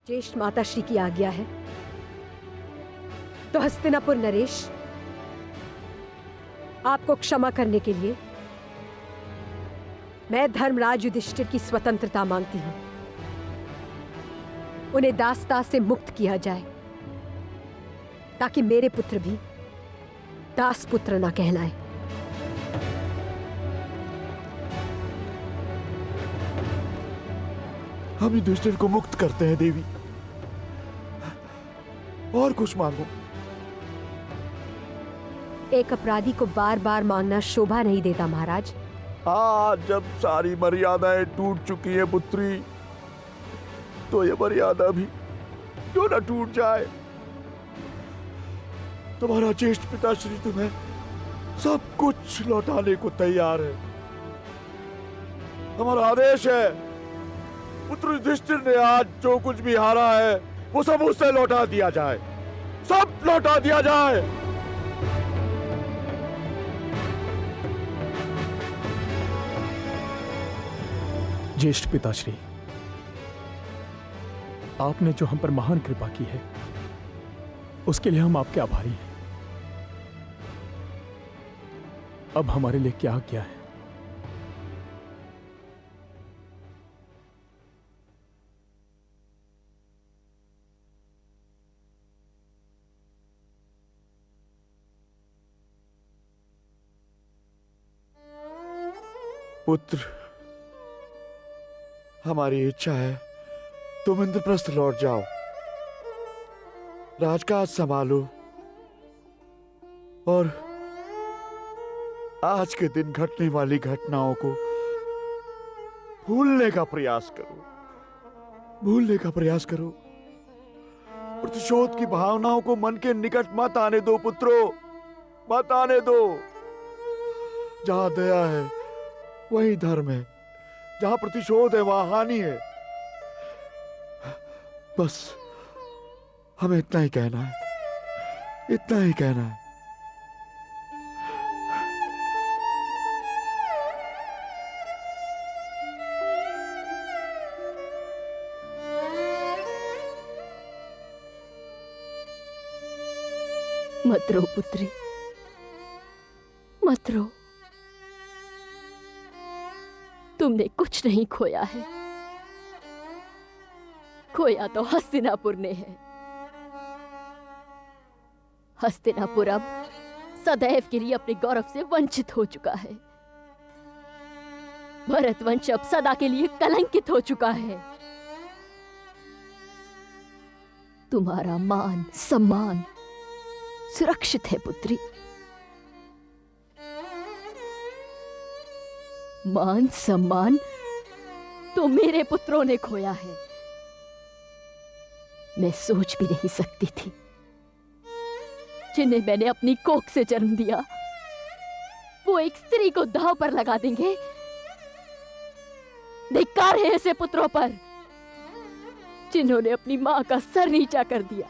ज्येष्ठ माताश्री की आज्ञा है तो हस्तिनापुर नरेश आपको क्षमा करने के लिए मैं धर्मराज युधिष्ठिर की स्वतंत्रता मांगती हूं। उन्हें दासता से मुक्त किया जाए ताकि मेरे पुत्र भी दास पुत्र ना कहलाए। हम युधिष्ठिर को मुक्त करते हैं देवी, और कुछ मांगो। एक अपराधी को बार बार मांगना शोभा नहीं देता महाराज। आज जब सारी मर्यादाएं टूट चुकी है पुत्री, तो ये मर्यादा भी क्यों न टूट जाए। तुम्हारा ज्येष्ठ पिताश्री तुम्हें सब कुछ लौटाने को तैयार है। हमारा आदेश है, पुत्र युधिष्ठिर ने आज जो कुछ भी हारा है वो सब उससे लौटा दिया जाए, सब लौटा दिया जाए। ज्येष्ठ पिताश्री, आपने जो हम पर महान कृपा की है उसके लिए हम आपके आभारी हैं। अब हमारे लिए क्या क्या है? पुत्र, हमारी इच्छा है तुम इंद्रप्रस्थ लौट जाओ, राजकाज संभालो और आज के दिन घटने वाली घटनाओं को भूलने का प्रयास करो, भूलने का प्रयास करो। प्रतिशोध की भावनाओं को मन के निकट मत आने दो पुत्रो, मत आने दो। जहां दया है वहीं धर्म है, जहां प्रतिशोध है वहां हानि है। बस हमें इतना ही कहना है, इतना ही कहना है। मत रो पुत्री, मत रो। तुमने कुछ नहीं खोया है, खोया तो हस्तिनापुर ने है। हस्तिनापुर अब सदैव के लिए अपने गौरव से वंचित हो चुका है। भरत वंश अब सदा के लिए कलंकित हो चुका है। तुम्हारा मान सम्मान सुरक्षित है पुत्री। मान सम्मान तो मेरे पुत्रों ने खोया है। मैं सोच भी नहीं सकती थी, जिन्हें मैंने अपनी कोख से जन्म दिया वो एक स्त्री को दांव पर लगा देंगे। धिक्कार है ऐसे पुत्रों पर जिन्होंने अपनी मां का सर नीचा कर दिया।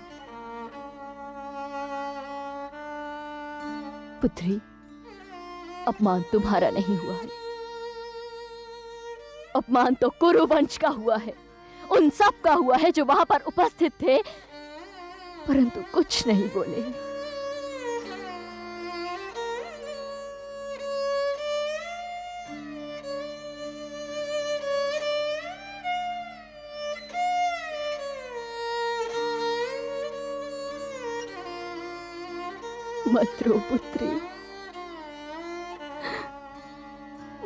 पुत्री, अपमान तुम्हारा नहीं हुआ है, अपमान तो कुरुवंश का हुआ है, उन सब का हुआ है जो वहां पर उपस्थित थे परंतु कुछ नहीं बोले। मत रो पुत्री,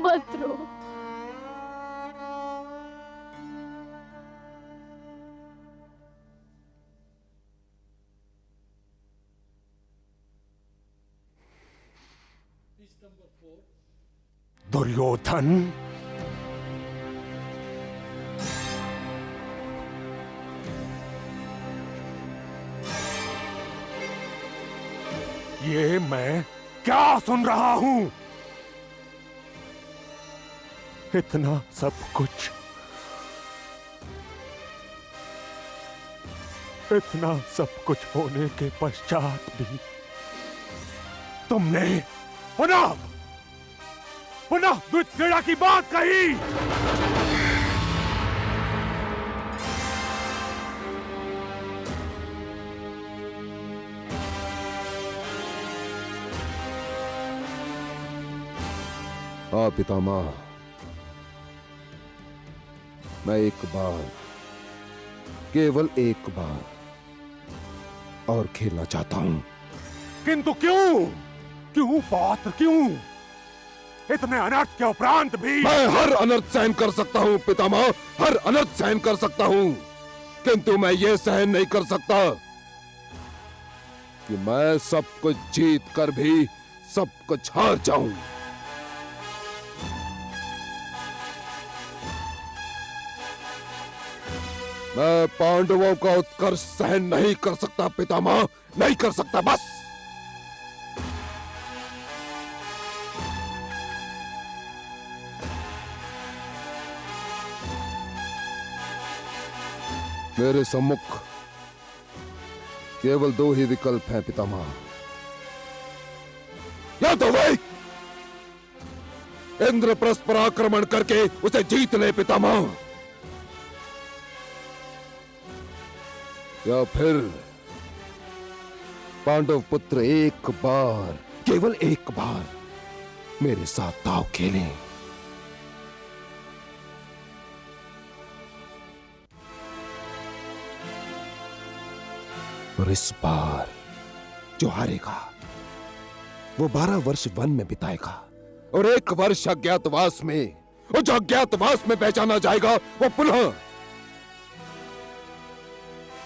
मत रो। दुर्योधन, ये मैं क्या सुन रहा हूं? इतना सब कुछ, इतना सब कुछ होने के पश्चात भी तुमने पुनः द्विज क्रीड़ा की बात कही। हाँ पितामह, मैं एक बार, केवल एक बार और खेलना चाहता हूं। किंतु क्यों? क्यों पात्र, क्यों? इतने अनर्थ के उपरांत भी मैं हर अनर्थ सहन कर सकता हूं पितामह, हर अनर्थ सहन कर सकता हूं, किंतु मैं ये सहन नहीं कर सकता कि मैं सब कुछ जीत कर भी सब कुछ हार जाऊं। मैं पांडवों का उत्कर्ष सहन नहीं कर सकता पितामह, नहीं कर सकता बस। मेरे सम्मुख केवल दो ही विकल्प हैं पितामह, या तो वही इंद्रप्रस्थ पर आक्रमण करके उसे जीत ले पितामह, या फिर पांडव पुत्र एक बार, केवल एक बार मेरे साथ दांव खेलें। और इस बार जो हारेगा वो 12 वर्ष वन में बिताएगा और 1 वर्ष अज्ञातवास में, और जो अज्ञातवास में पहचाना जाएगा वो पुनः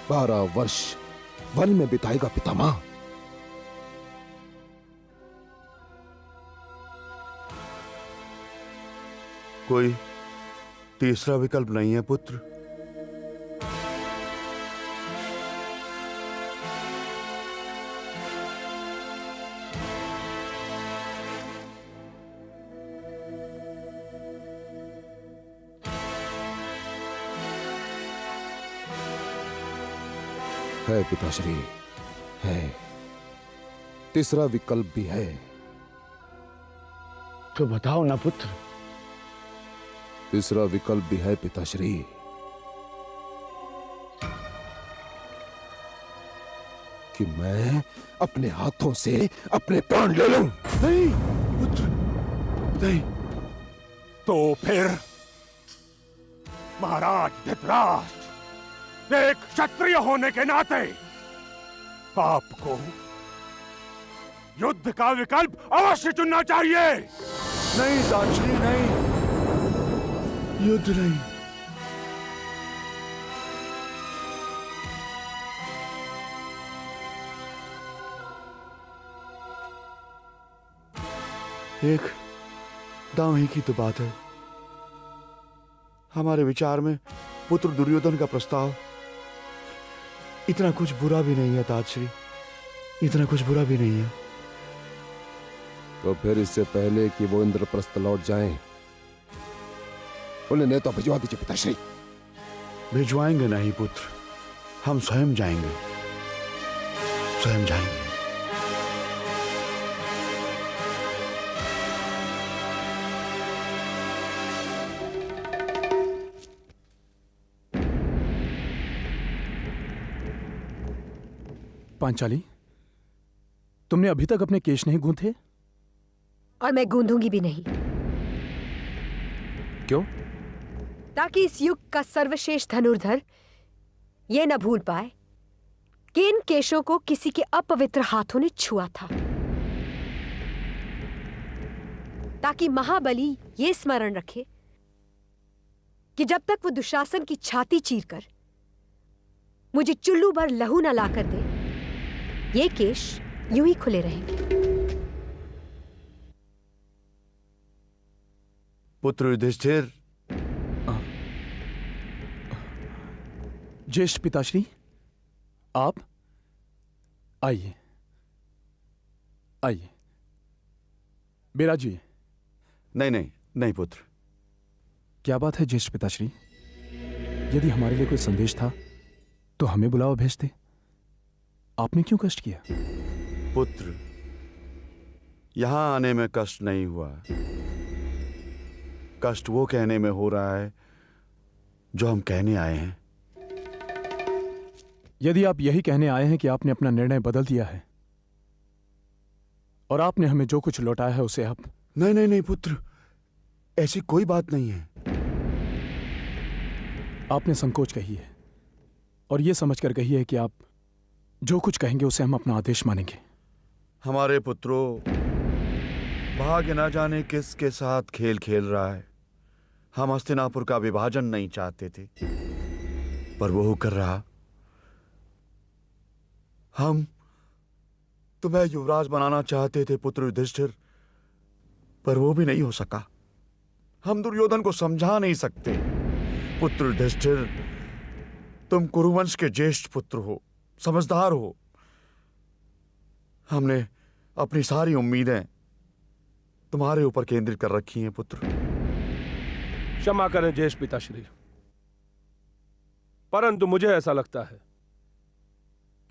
12 वर्ष वन में बिताएगा पितामह। कोई तीसरा विकल्प नहीं है पुत्र? है पिताश्री, है। तीसरा विकल्प भी है। तो बताओ ना पुत्र। तीसरा विकल्प भी है पिताश्री। कि मैं अपने हाथों से अपने प्राण ले लूं। नहीं पुत्र, नहीं। तो फिर महाराज धृतराष्ट्र, एक क्षत्रिय होने के नाते आपको युद्ध का विकल्प अवश्य चुनना चाहिए। नहीं दाक्षिणी, नहीं, युद्ध नहीं। एक दांव ही की तो बात है। हमारे विचार में पुत्र दुर्योधन का प्रस्ताव इतना कुछ बुरा भी नहीं है ताजश्री, इतना कुछ बुरा भी नहीं है। तो फिर इससे पहले कि वो इंद्रप्रस्थ लौट जाएं, उन्हें नेता भिजवा दीजिए पिताश्री। भिजवाएंगे नहीं पुत्र, हम स्वयं जाएंगे, स्वयं जाएंगे। पांचाली, तुमने अभी तक अपने केश नहीं गूंथे? और मैं गूंधूंगी भी नहीं। क्यों? ताकि इस युग का सर्वश्रेष्ठ धनुर्धर यह न भूल पाए कि इन केशों को किसी के अपवित्र हाथों ने छुआ था। ताकि महाबली ये स्मरण रखे कि जब तक वो दुशासन की छाती चीरकर मुझे चुल्लू भर लहू न लाकर दे, ये केश यूं ही खुले रहेंगे। पुत्र युधिष्ठिर। ज्येष्ठ पिताश्री, आप आइए, आइए। बिराजिए। नहीं नहीं नहीं पुत्र। क्या बात है ज्येष्ठ पिताश्री? यदि हमारे लिए कोई संदेश था तो हमें बुलावा भेजते। आपने क्यों कष्ट किया? पुत्र, यहां आने में कष्ट नहीं हुआ। कष्ट वो कहने में हो रहा है जो हम कहने आए हैं। यदि आप यही कहने आए हैं कि आपने अपना निर्णय बदल दिया है और आपने हमें जो कुछ लौटाया है उसे आप... नहीं नहीं नहीं पुत्र, ऐसी कोई बात नहीं है। आपने संकोच कही है और यह समझकर कही है कि आप जो कुछ कहेंगे उसे हम अपना आदेश मानेंगे। हमारे पुत्रों, भाग्य न जाने किसके साथ खेल खेल रहा है। हम हस्तिनापुर का विभाजन नहीं चाहते थे, पर वो कर रहा। हम तुम्हें युवराज बनाना चाहते थे पुत्र युधिष्ठिर, पर वो भी नहीं हो सका। हम दुर्योधन को समझा नहीं सकते। पुत्र युधिष्ठिर, तुम कुरुवंश के ज्येष्ठ पुत्र हो, समझदार हो। हमने अपनी सारी उम्मीदें तुम्हारे ऊपर केंद्रित कर रखी हैं पुत्र। क्षमा करें ज्येष्ठ पिताश्री, परंतु मुझे ऐसा लगता है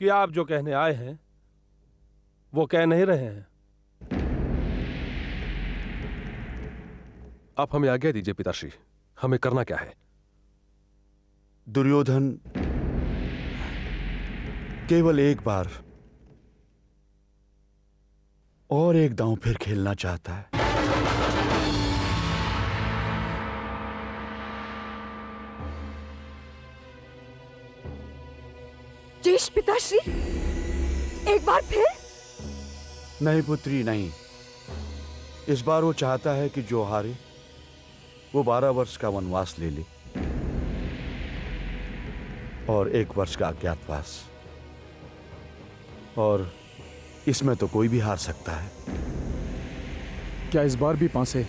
कि आप जो कहने आए हैं वो कह नहीं रहे हैं। आप हमें आज्ञा दीजिए पिताश्री, हमें करना क्या है? दुर्योधन केवल एक बार और एक दांव फिर खेलना चाहता है। ज्येष्ठ पिताश्री, एक बार फिर? नहीं पुत्री, नहीं। इस बार वो चाहता है कि जो हारे वो 12 वर्ष का वनवास ले ले और 1 वर्ष का अज्ञातवास। और इसमें तो कोई भी हार सकता है। क्या इस बार भी पांसे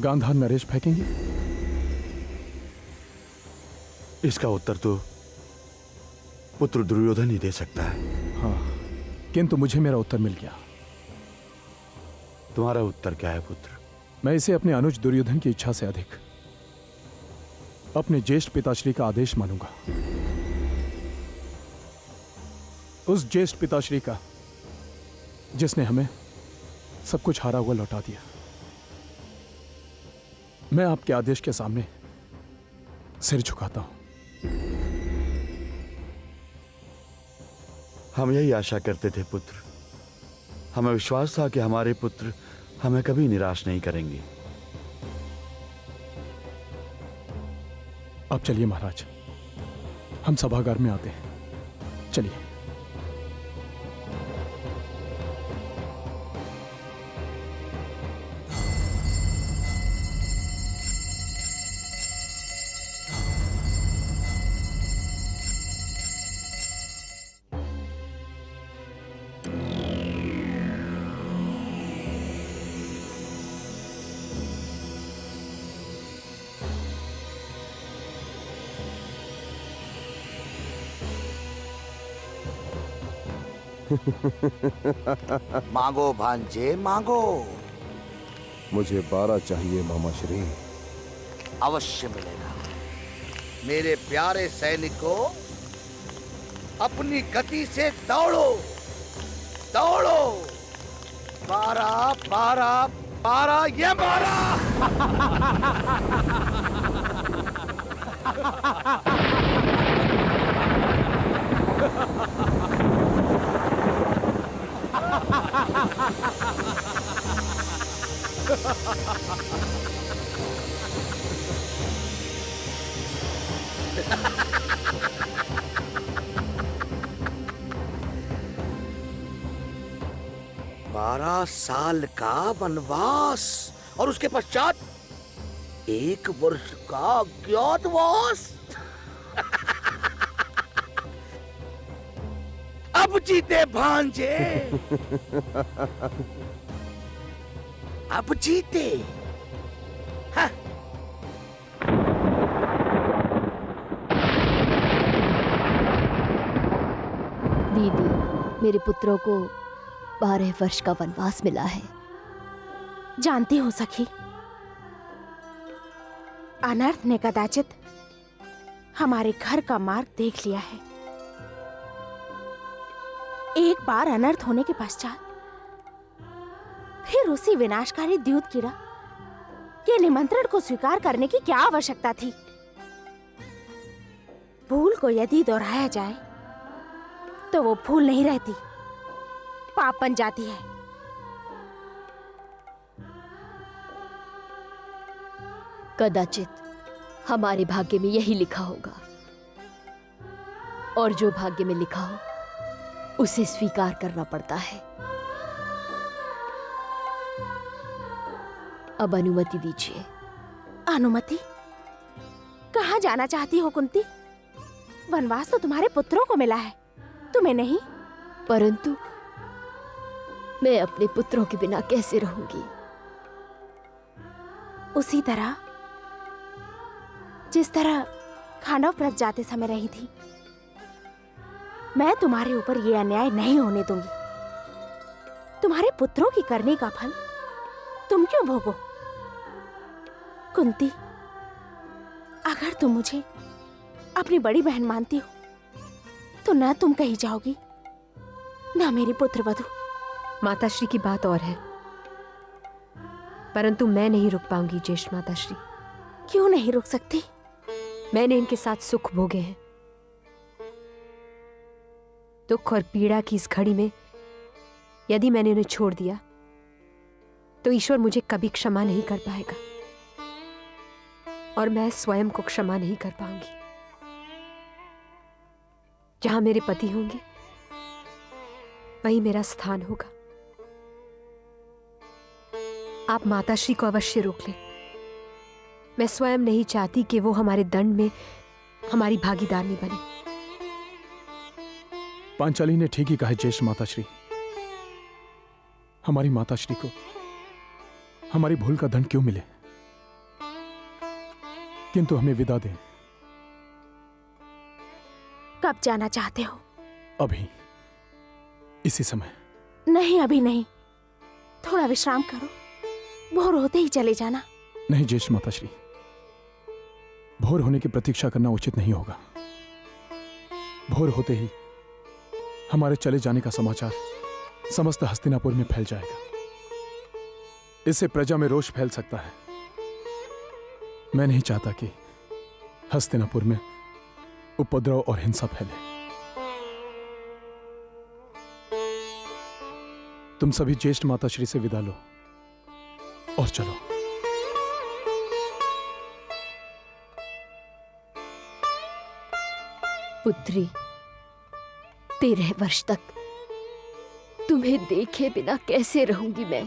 गांधार नरेश फेंकेंगे? इसका उत्तर तो पुत्र दुर्योधन ही दे सकता है। हाँ, किंतु मुझे मेरा उत्तर मिल गया। तुम्हारा उत्तर क्या है पुत्र? मैं इसे अपने अनुज दुर्योधन की इच्छा से अधिक अपने ज्येष्ठ पिताश्री का आदेश मानूंगा। उस ज्येष्ठ पिताश्री का जिसने हमें सब कुछ हारा हुआ लौटा दिया। मैं आपके आदेश के सामने सिर झुकाता हूं। हम यही आशा करते थे पुत्र। हमें विश्वास था कि हमारे पुत्र हमें कभी निराश नहीं करेंगे। अब चलिए महाराज, हम सभागार में आते हैं। चलिए। मांगो भांजे मांगो। मुझे 12 चाहिए मामा श्री। अवश्य मिलेगा। मेरे प्यारे सैनिकों, अपनी गति से दौड़ो, दौड़ो। 12 12 12 ये 12। बारह साल का वनवास और उसके पश्चात 1 वर्ष का अज्ञातवास। अब जीते भांजे, अब जीते। हाँ। दीदी, मेरे पुत्रों को 12 वर्ष का वनवास मिला है। जानती हूं सखी, अनर्थ ने कदाचित हमारे घर का मार्ग देख लिया है। एक बार अनर्थ होने के पश्चात फिर उसी विनाशकारी द्यूत कीड़ा के निमंत्रण को स्वीकार करने की क्या आवश्यकता थी? भूल को यदि दोहराया जाए तो वो भूल नहीं रहती, पाप बन जाती है। कदाचित हमारे भाग्य में यही लिखा होगा, और जो भाग्य में लिखा हो उसे स्वीकार करना पड़ता है। अब अनुमति दीजिए। अनुमति? कहाँ जाना चाहती हो कुंती? वनवास तो तुम्हारे पुत्रों को मिला है, तुम्हें नहीं। परंतु मैं अपने पुत्रों के बिना कैसे रहूंगी? उसी तरह जिस तरह खांडव व्रत जाते समय रही थी। मैं तुम्हारे ऊपर ये अन्याय नहीं होने दूंगी। तुम्हारे पुत्रों की करने का फल तुम क्यों भोगो? कुंती, अगर तुम मुझे अपनी बड़ी बहन मानती हो तो न तुम कहीं जाओगी न मेरी पुत्र वधू। माताश्री की बात और है, परंतु मैं नहीं रुक पाऊंगी ज्येष्ठ माताश्री। क्यों नहीं रुक सकती? मैंने इनके साथ सुख भोगे हैं। दुख और पीड़ा की इस घड़ी में यदि मैंने उन्हें छोड़ दिया तो ईश्वर मुझे कभी क्षमा नहीं कर पाएगा, और मैं स्वयं को क्षमा नहीं कर पाऊंगी। जहां मेरे पति होंगे वहीं मेरा स्थान होगा। आप माताश्री को अवश्य रोक लें। मैं स्वयं नहीं चाहती कि वो हमारे दंड में हमारी भागीदार बने। पांचाली ने ठीक ही कहा ज्येष्ठ माताश्री। हमारी माताश्री को हमारी भूल का दंड क्यों मिले, किंतु हमें विदा दें। कब जाना चाहते हो? अभी, इसी समय। नहीं, अभी नहीं। थोड़ा विश्राम करो, भोर होते ही चले जाना। नहीं ज्येष्ठ माताश्री, भोर होने की प्रतीक्षा करना उचित नहीं होगा। भोर होते ही हमारे चले जाने का समाचार समस्त हस्तिनापुर में फैल जाएगा। इससे प्रजा में रोष फैल सकता है। मैं नहीं चाहता कि हस्तिनापुर में उपद्रव और हिंसा फैले। तुम सभी ज्येष्ठ माताश्री से विदा लो और चलो। पुत्री, 13 वर्ष तक तुम्हें देखे बिना कैसे रहूंगी मैं?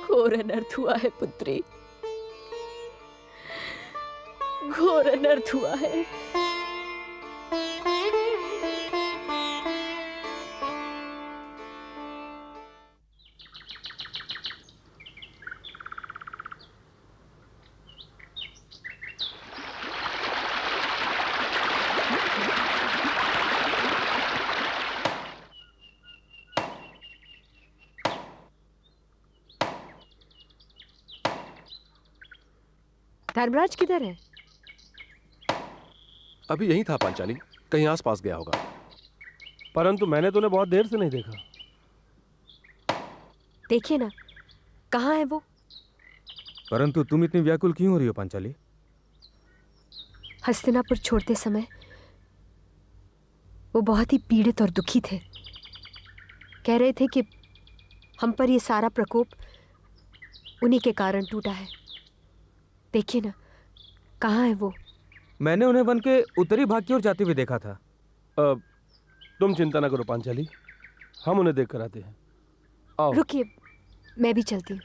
घोर अनर्थ हुआ है पुत्री, घोर अनर्थ हुआ है। धर्मराज किधर है? अभी यहीं था पांचाली, कहीं आसपास गया होगा। परंतु मैंने तो उन्हें बहुत देर से नहीं देखा। देखिए ना, कहाँ है वो? परंतु तुम इतनी व्याकुल क्यों हो रही हो पांचाली? हस्तिनापुर छोड़ते समय वो बहुत ही पीड़ित और दुखी थे। कह रहे थे कि हम पर ये सारा प्रकोप उन्हीं के कारण टूटा है। देखिए ना, कहाँ है वो? मैंने उन्हें वन के उत्तरी भाग की ओर जाते हुए देखा था। तुम चिंता न करो पांचाली, हम उन्हें देख कर आते हैं। आओ। रुकिए, मैं भी चलती हूँ।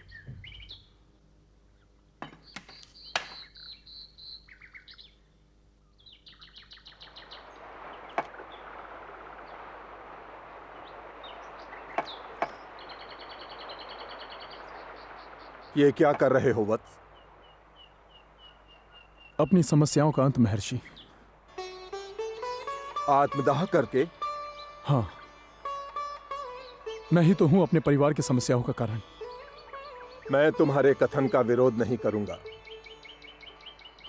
ये क्या कर रहे हो वत्स? अपनी समस्याओं का अंत महर्षि। आत्मदाह करके? हाँ, मैं ही तो हूं अपने परिवार की समस्याओं का कारण। मैं तुम्हारे कथन का विरोध नहीं करूंगा।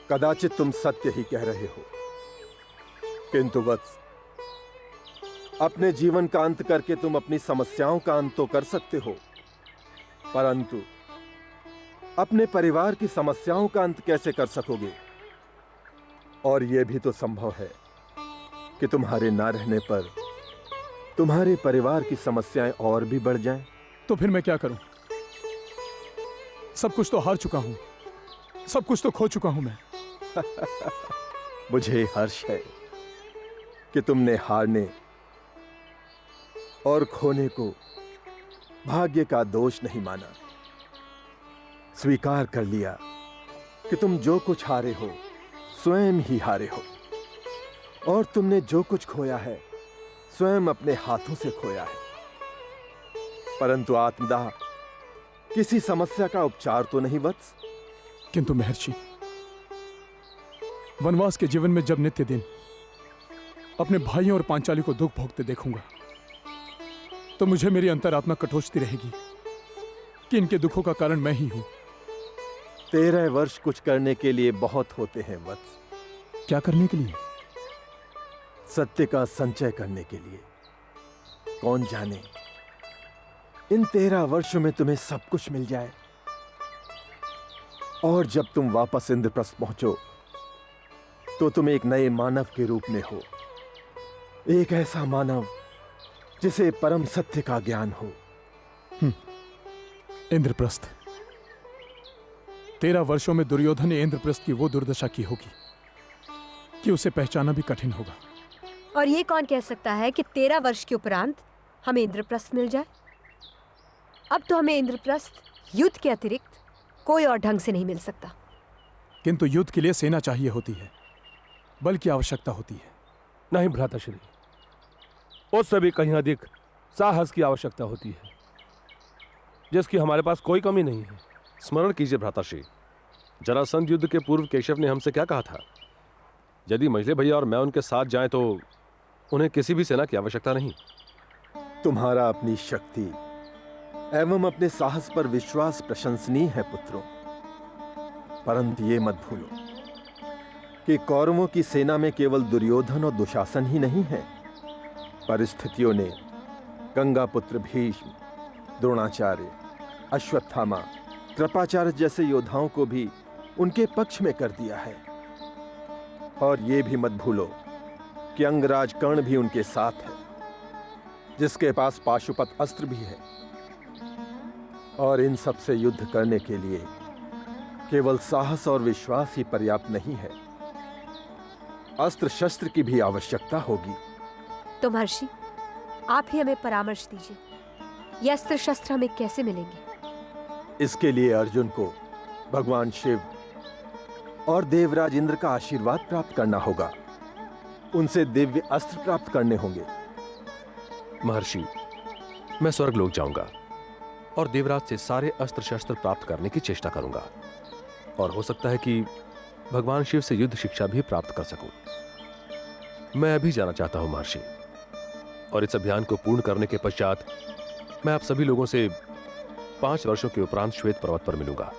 कदाचित तुम सत्य ही कह रहे हो, किंतु वत्स, अपने जीवन का अंत करके तुम अपनी समस्याओं का अंत तो कर सकते हो, परंतु अपने परिवार की समस्याओं का अंत कैसे कर सकोगे? और यह भी तो संभव है कि तुम्हारे ना रहने पर तुम्हारे परिवार की समस्याएं और भी बढ़ जाएं। तो फिर मैं क्या करूं? सब कुछ तो हार चुका हूं, सब कुछ तो खो चुका हूं मैं। मुझे हर्ष है कि तुमने हारने और खोने को भाग्य का दोष नहीं माना। स्वीकार कर लिया कि तुम जो कुछ हारे हो स्वयं ही हारे हो, और तुमने जो कुछ खोया है स्वयं अपने हाथों से खोया है। परंतु आत्मदाह किसी समस्या का उपचार तो नहीं वत्स। किंतु महर्षि, वनवास के जीवन में जब नित्य दिन अपने भाइयों और पांचाली को दुख भोगते देखूंगा तो मुझे मेरी अंतरात्मा कटोचती रहेगी कि इनके दुखों का कारण मैं ही हूं। 13 वर्ष कुछ करने के लिए बहुत होते हैं वत्स। क्या करने के लिए? सत्य का संचय करने के लिए। कौन जाने इन 13 वर्षों में तुम्हें सब कुछ मिल जाए, और जब तुम वापस इंद्रप्रस्थ पहुंचो तो तुम एक नए मानव के रूप में हो, एक ऐसा मानव जिसे परम सत्य का ज्ञान हो। इंद्रप्रस्थ। 13 वर्षों में दुर्योधन ने इंद्रप्रस्थ की वो दुर्दशा की होगी कि उसे पहचाना भी कठिन होगा। और ये कौन कह सकता है कि 13 वर्ष के उपरांत हमें इंद्रप्रस्थ मिल जाए? अब तो हमें इंद्रप्रस्थ युद्ध के अतिरिक्त कोई और ढंग से नहीं मिल सकता। किंतु युद्ध के लिए सेना चाहिए होती है, बल की आवश्यकता होती है। नहीं भ्राताश्री, उससे भी कहीं अधिक साहस की आवश्यकता होती है, जिसकी हमारे पास कोई कमी नहीं है। स्मरण कीजिए भ्राताश्री, जरासंध युद्ध के पूर्व केशव ने हमसे क्या कहा था? यदि मंझले भैया और मैं उनके साथ जाएं तो उन्हें किसी भी सेना की आवश्यकता नहीं। तुम्हारा अपनी शक्ति एवं अपने साहस पर विश्वास प्रशंसनीय है पुत्रों, परंतु ये मत भूलो कि कौरवों की सेना में केवल दुर्योधन और दुशासन ही नहीं है। परिस्थितियों ने गंगा पुत्र भीष्म, द्रोणाचार्य, अश्वत्थामा, कृपाचार्य जैसे योद्धाओं को भी उनके पक्ष में कर दिया है। और ये भी मत भूलो कि अंगराज कर्ण भी उनके साथ है, जिसके पास पाशुपत अस्त्र भी है। और इन सब से युद्ध करने के लिए केवल साहस और विश्वास ही पर्याप्त नहीं है, अस्त्र शस्त्र की भी आवश्यकता होगी। तो महर्षि, आप ही हमें परामर्श दीजिए, ये अस्त्र शस्त्र हमें कैसे मिलेंगे? इसके लिए अर्जुन को भगवान शिव और देवराज इंद्र का आशीर्वाद प्राप्त करना होगा। उनसे दिव्य अस्त्र प्राप्त करने होंगे। महर्षि, मैं स्वर्गलोक जाऊंगा और देवराज से सारे अस्त्र शस्त्र प्राप्त करने की चेष्टा करूंगा, और हो सकता है कि भगवान शिव से युद्ध शिक्षा भी प्राप्त कर सकूं। मैं अभी जाना चाहता हूं महर्षि, और इस अभियान को पूर्ण करने के पश्चात मैं आप सभी लोगों से 5 वर्षों के उपरांत श्वेत पर्वत पर मिलूंगा।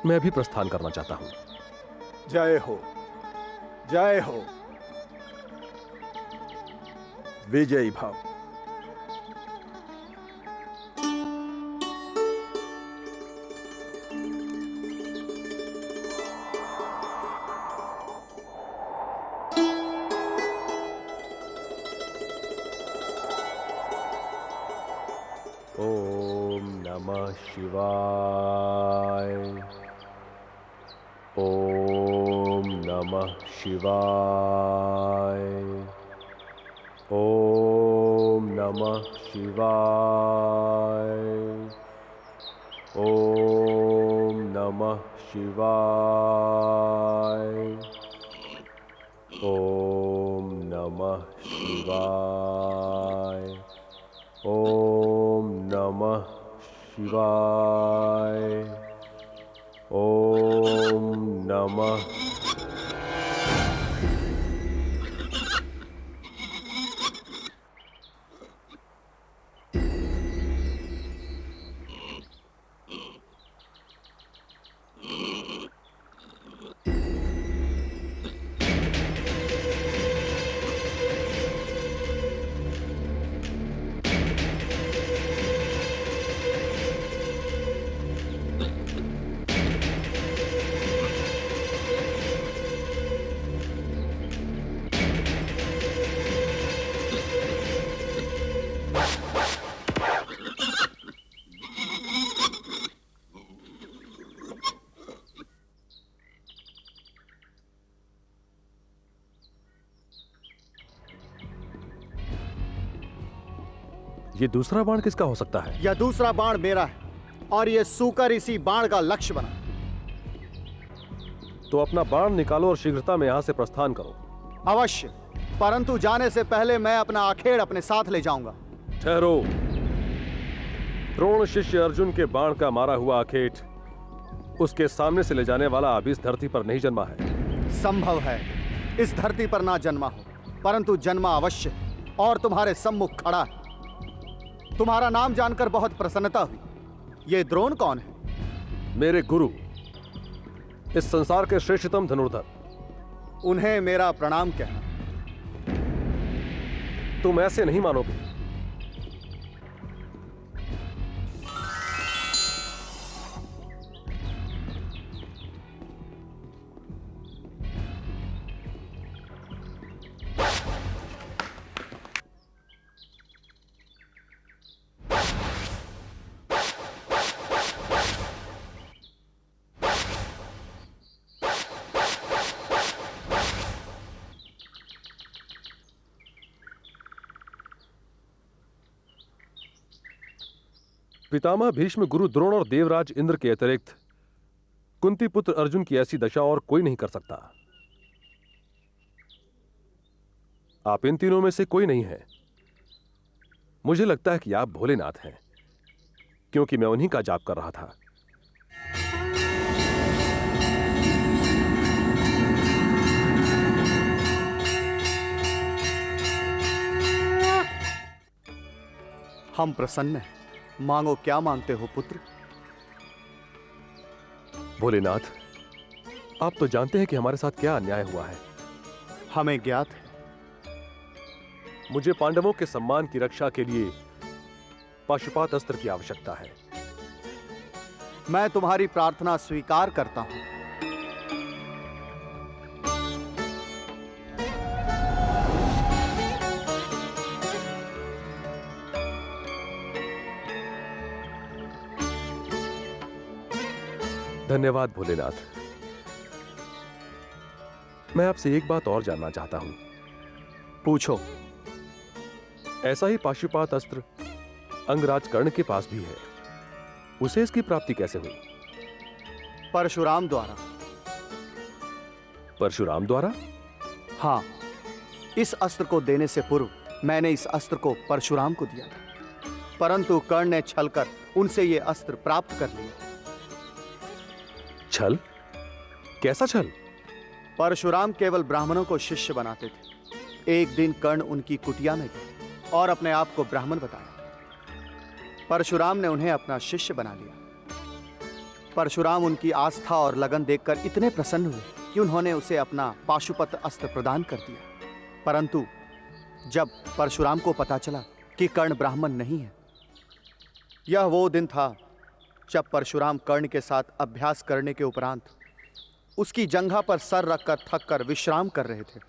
मैं अभी प्रस्थान करना चाहता हूं। जय हो, जय हो, विजयी भाव। ओम नमः शिवाय। ओम नमः शिवाय। ओम नमः शिवाय। ओम नमः शिवाय। ओम नमः शिवाय। ओम नमः शिवाय। ओम नमः। ये दूसरा बाण किसका हो सकता है? यह दूसरा बाण मेरा है और यह सूकर इसी बाण का लक्ष्य बना। तो अपना बाण निकालो और शीघ्रता में यहां से प्रस्थान करो। अवश्य, परंतु जाने से पहले मैं अपना आखेड़ अपने साथ ले जाऊंगा। ठहरो। द्रोण शिष्य अर्जुन के बाण का मारा हुआ आखेट उसके सामने से ले जाने वाला अभी इस धरती पर नहीं जन्मा है। संभव है इस धरती पर ना जन्मा हो, परंतु जन्मा अवश्य और तुम्हारे सम्मुख खड़ा है। तुम्हारा नाम जानकर बहुत प्रसन्नता हुई। ये द्रोण कौन है? मेरे गुरु, इस संसार के श्रेष्ठतम धनुर्धर। उन्हें मेरा प्रणाम कहना। तुम ऐसे नहीं मानोगे। पितामह भीष्म, गुरु द्रोण और देवराज इंद्र के अतिरिक्त कुंती पुत्र अर्जुन की ऐसी दशा और कोई नहीं कर सकता। आप इन तीनों में से कोई नहीं है। मुझे लगता है कि आप भोलेनाथ हैं, क्योंकि मैं उन्हीं का जाप कर रहा था। हम प्रसन्न हैं। मांगो, क्या मांगते हो पुत्र? भोलेनाथ, आप तो जानते हैं कि हमारे साथ क्या अन्याय हुआ है। हमें ज्ञात है। मुझे पांडवों के सम्मान की रक्षा के लिए पाशुपात अस्त्र की आवश्यकता है। मैं तुम्हारी प्रार्थना स्वीकार करता हूं। धन्यवाद भोलेनाथ। मैं आपसे एक बात और जानना चाहता हूं। पूछो। ऐसा ही पाशुपात अस्त्र अंगराज कर्ण के पास भी है। उसे इसकी प्राप्ति कैसे हुई? परशुराम द्वारा। परशुराम द्वारा? हां, इस अस्त्र को देने से पूर्व मैंने इस अस्त्र को परशुराम को दिया था, परंतु कर्ण ने छलकर उनसे यह अस्त्र प्राप्त कर लिया। छल? कैसा छल? परशुराम केवल ब्राह्मणों को शिष्य बनाते थे। एक दिन कर्ण उनकी कुटिया में गए और अपने आप को ब्राह्मण बताया। परशुराम ने उन्हें अपना शिष्य बना लिया। परशुराम उनकी आस्था और लगन देखकर इतने प्रसन्न हुए कि उन्होंने उसे अपना पाशुपत अस्त्र प्रदान कर दिया। परंतु जब परशुराम को पता चला कि कर्ण ब्राह्मण नहीं है, यह वो दिन था जब परशुराम कर्ण के साथ अभ्यास करने के उपरांत उसकी जंघा पर सर रखकर थक कर विश्राम कर रहे थे।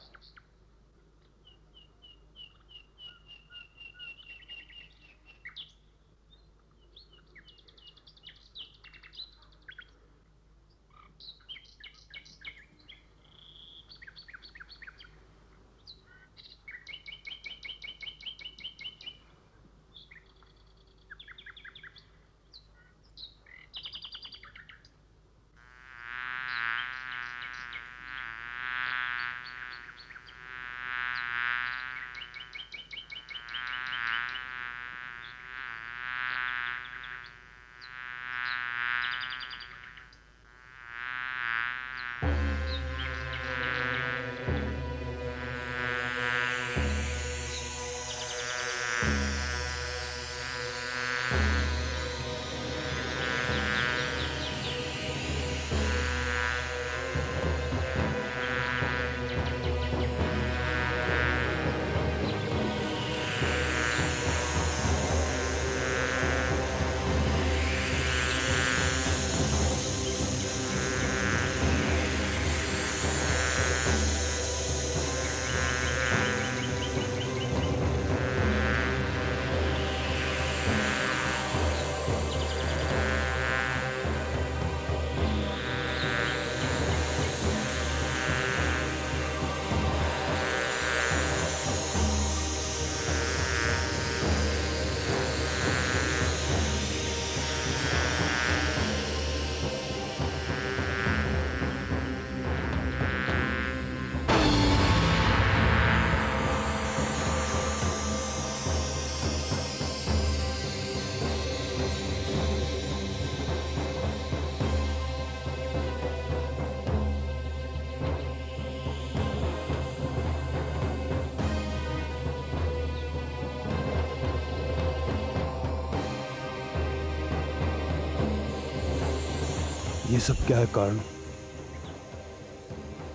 ये सब क्या है कारण?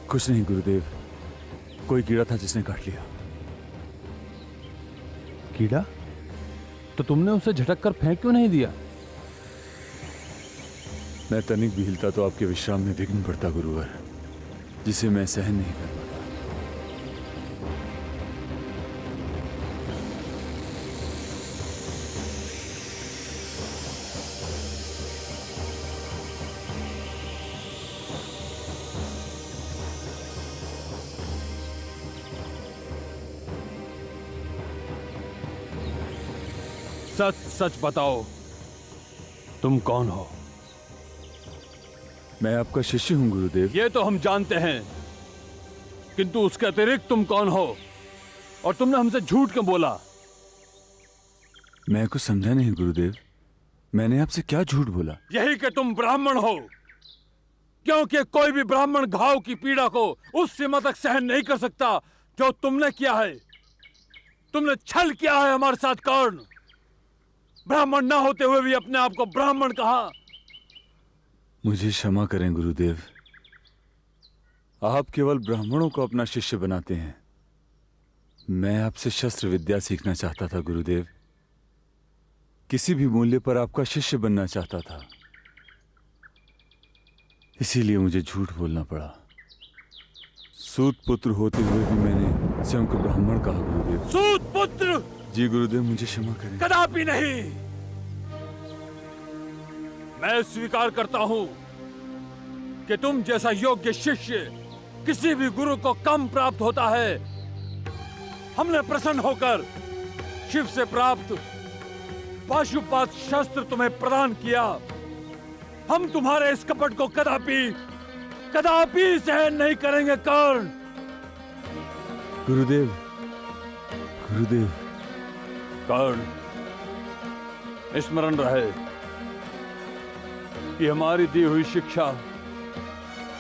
कुछ नहीं गुरुदेव, कोई कीड़ा था जिसने काट लिया। कीड़ा? तो तुमने उसे झटक कर फेंक क्यों नहीं दिया? मैं तनिक भी हिलता तो आपके विश्राम में विघ्न पड़ता गुरुवर, जिसे मैं सहन नहीं कर पाता। सच सच बताओ, तुम कौन हो? मैं आपका शिष्य हूं गुरुदेव। ये तो हम जानते हैं, किंतु उसके अतिरिक्त तुम कौन हो? और तुमने हमसे झूठ क्यों बोला? मैं कुछ समझा नहीं गुरुदेव, मैंने आपसे क्या झूठ बोला? यही कि तुम ब्राह्मण हो, क्योंकि कोई भी ब्राह्मण घाव की पीड़ा को उस सीमा तक सहन नहीं कर सकता जो तुमने किया है। तुमने छल किया है हमारे साथ कर्ण। ब्राह्मण ना होते हुए भी अपने आप को ब्राह्मण कहा। मुझे क्षमा करें गुरुदेव, आप केवल ब्राह्मणों को अपना शिष्य बनाते हैं। मैं आपसे शस्त्र विद्या सीखना चाहता था गुरुदेव, किसी भी मूल्य पर आपका शिष्य बनना चाहता था, इसीलिए मुझे झूठ बोलना पड़ा। सूत पुत्र होते हुए भी मैंने स्वयं को ब्राह्मण कहा गुरुदेव। सूत पुत्र? जी गुरुदेव, मुझे क्षमा करें। कदापि नहीं। मैं स्वीकार करता हूं कि तुम जैसा योग्य शिष्य किसी भी गुरु को कम प्राप्त होता है। हमने प्रसन्न होकर शिव से प्राप्त पाशुपात शस्त्र तुम्हें प्रदान किया। हम तुम्हारे इस कपट को कदापि कदापि सहन नहीं करेंगे कर्ण। गुरुदेव, गुरुदेव। कर्ण, स्मरण रहे कि हमारी दी हुई शिक्षा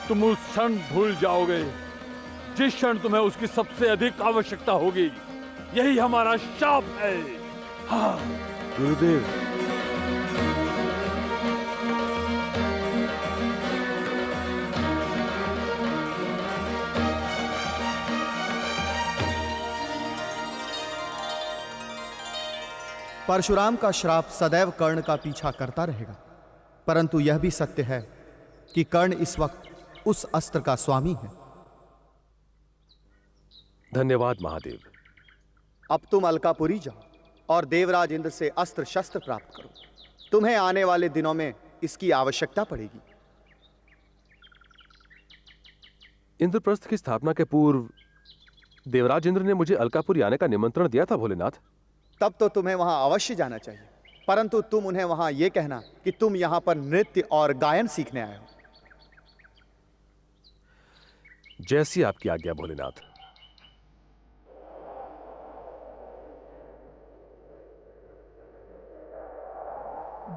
तुम उस क्षण भूल जाओगे जिस क्षण तुम्हें उसकी सबसे अधिक आवश्यकता होगी। यही हमारा शाप है। हाँ गुरुदेव। परशुराम का श्राप सदैव कर्ण का पीछा करता रहेगा, परंतु यह भी सत्य है कि कर्ण इस वक्त उस अस्त्र का स्वामी है। धन्यवाद महादेव। अब तुम अलकापुरी जाओ और देवराज इंद्र से अस्त्र शस्त्र प्राप्त करो। तुम्हें आने वाले दिनों में इसकी आवश्यकता पड़ेगी। इंद्रप्रस्थ की स्थापना के पूर्व देवराज इंद्र ने मुझे अलकापुरी आने का निमंत्रण दिया था भोलेनाथ। तब तो तुम्हें वहां अवश्य जाना चाहिए, परंतु तुम उन्हें वहां यह कहना कि तुम यहां पर नृत्य और गायन सीखने आए हो। जैसी आपकी आज्ञा भोलेनाथ।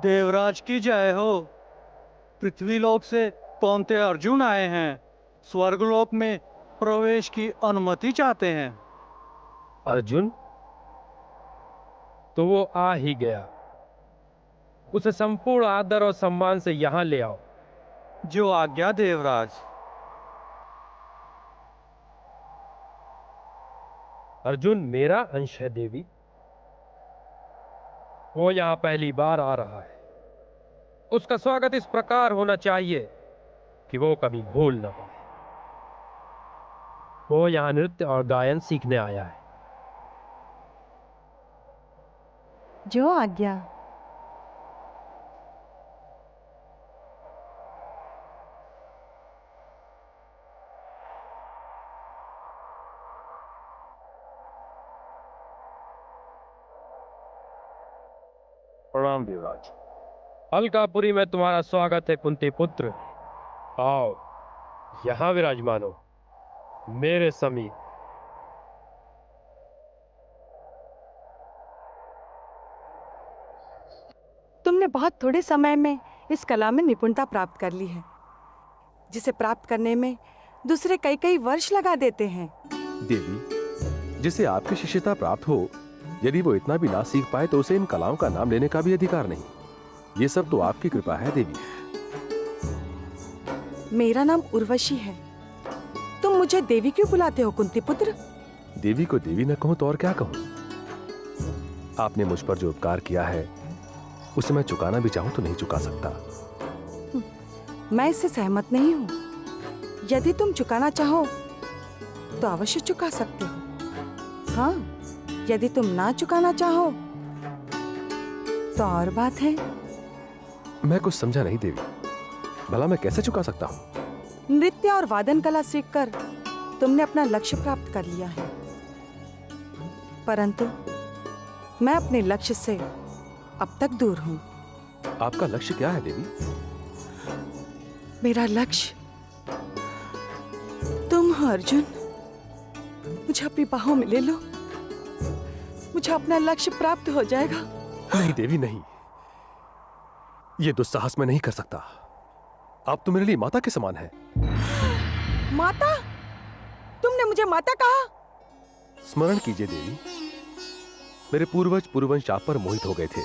देवराज की जय हो। पृथ्वीलोक से पौंते अर्जुन आए हैं, स्वर्गलोक में प्रवेश की अनुमति चाहते हैं। अर्जुन? तो वो आ ही गया। उसे संपूर्ण आदर और सम्मान से यहां ले आओ। जो आज्ञा देवराज। अर्जुन मेरा अंश है देवी। वो यहां पहली बार आ रहा है। उसका स्वागत इस प्रकार होना चाहिए कि वो कभी भूल न पाए। वो यहां नृत्य और गायन सीखने आया है। जो आज्ञा। प्रणाम देवराज। अलकापुरी में तुम्हारा स्वागत है कुंती पुत्र। आओ यहां विराजमान हो मेरे समीप। तुमने बहुत थोड़े समय में इस कला में निपुणता प्राप्त कर ली है, जिसे प्राप्त करने में दूसरे कई कई वर्ष लगा देते हैं। देवी, जिसे आपकी शिष्यता प्राप्त हो, यदि वो इतना भी ना सीख पाए तो उसे इन कलाओं का नाम लेने का भी अधिकार नहीं। ये सब तो आपकी कृपा है देवी। मेरा नाम उर्वशी है। तुम मुझे देवी क्यों बुलाते हो कुंती पुत्र? देवी को देवी न कहूं तो और क्या कहूं? आपने मुझ पर जो उपकार किया है उसे मैं चुकाना भी चाहूं तो नहीं चुका सकता। मैं इससे सहमत नहीं हूं। यदि तुम चुकाना चाहो तो अवश्य चुका सकते हो। हाँ, यदि तुम ना चुकाना चाहो तो और बात है। मैं कुछ समझा नहीं देवी, भला मैं कैसे चुका सकता हूं? नृत्य और वादन कला सीखकर तुमने अपना लक्ष्य प्राप्त कर लिया है, परंतु मैं अपने लक्ष्य से अब तक दूर हूं। आपका लक्ष्य क्या है देवी? मेरा लक्ष्य तुम हो अर्जुन। मुझे अपनी बाहों में ले लो, मुझे अपना लक्ष्य प्राप्त हो जाएगा। नहीं देवी नहीं, ये दुस्साहस मैं नहीं कर सकता। आप तो मेरे लिए माता के समान हैं। माता? तुमने मुझे माता कहा? स्मरण कीजिए देवी, मेरे पूर्वज पुरुवंश आप पर मोहित हो गए थे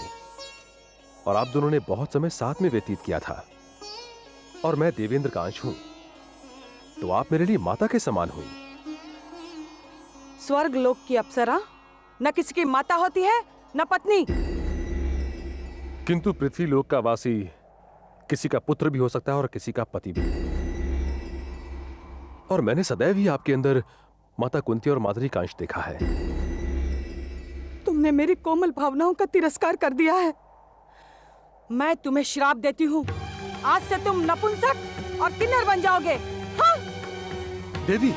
और आप दोनों ने बहुत समय साथ में व्यतीत किया था। और मैं देवेंद्र का अंश हूं, तो आप मेरे लिए माता के समान हुई। स्वर्ग लोक की अप्सरा न किसी की माता होती है न पत्नी। किंतु पृथ्वी लोक का वासी किसी का पुत्र भी हो सकता है और किसी का पति भी। और मैंने सदैव ही आपके अंदर माता कुंती और माद्री का अंश देखा है। तुमने मेरी कोमल भावनाओं का तिरस्कार कर दिया है। मैं तुम्हें श्राप देती हूँ, आज से तुम नपुंसक और किन्नर बन जाओगे। हाँ? देवी